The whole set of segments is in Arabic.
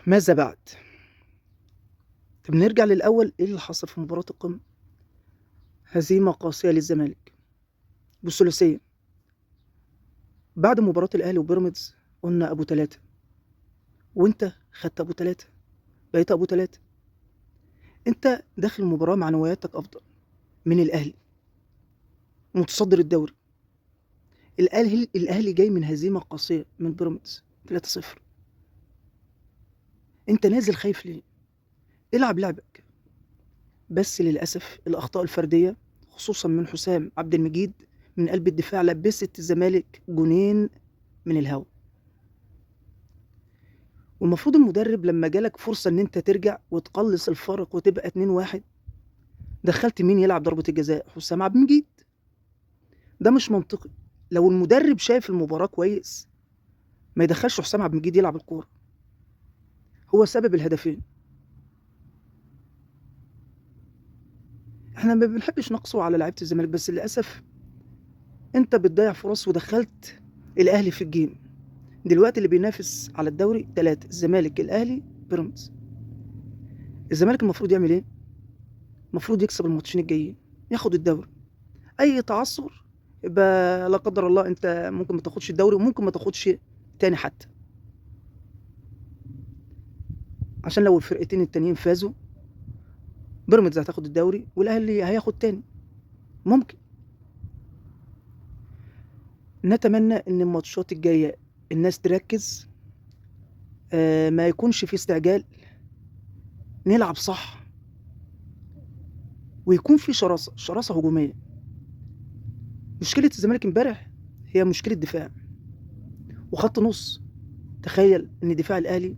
ماذا بعد؟ طب نرجع للأول، إيه اللي حصل في مباراة القمة؟ هزيمة قاسية للزمالك بالثلاثية. بعد مباراة الأهلي وبيراميدز قلنا أبو تلاتة، وأنت خدت أبو تلاتة، بقيت أبو تلاتة. أنت داخل المباراة معنوياتك أفضل من الأهلي متصدر الدوري. الأهلي جاي من هزيمة قاسية من بيراميدز 3-0. أنت نازل خايف ليه؟ العب لعبك. بس للأسف الأخطاء الفردية خصوصا من حسام عبد المجيد من قلب الدفاع لبست الزمالك جونين من الهوا. والمفروض المدرب لما جالك فرصة ان انت ترجع وتقلص الفرق وتبقى 2-1 دخلت مين يلعب ضربة الجزاء؟ حسام عبد المجيد. ده مش منطقي. لو المدرب شايف المباراة كويس ما يدخلش حسام عبد المجيد يلعب الكورة. هو سبب الهدفين. احنا ما بنحبش نقصه على لعيبة الزمالك، بس للأسف انت بتضيع فرص ودخلت الأهلي في الجيم. دلوقتي اللي بينافس على الدوري 3: الزمالك، الأهلي، بيراميدز. الزمالك المفروض يعمل ايه؟ المفروض يكسب الماتشين الجايين ياخد الدوري. اي تعثر يبقى لا قدر الله انت ممكن ما تاخدش الدوري وممكن ما تاخدش تاني حتى، عشان لو الفرقتين التانيين فازوا بيراميدز هتاخد الدوري والاهلي هياخد تاني ممكن. نتمنى ان الماتشات الجايه الناس تركز، ما يكونش في استعجال، نلعب صح ويكون في شراسه هجوميه. مشكله الزمالك امبارح هي مشكله دفاع وخط نص. تخيل ان دفاع الاهلي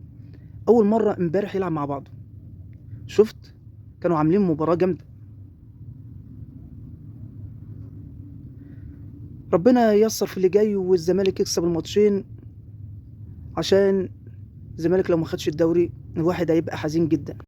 اول مره امبارح يلعب مع بعضه. شفت؟ كانوا عاملين مباراه جامده. ربنا ييسر في اللي جاي والزمالك يكسب الماتشين، عشان الزمالك لو ما خدش الدوري الواحد هيبقى حزين جدا.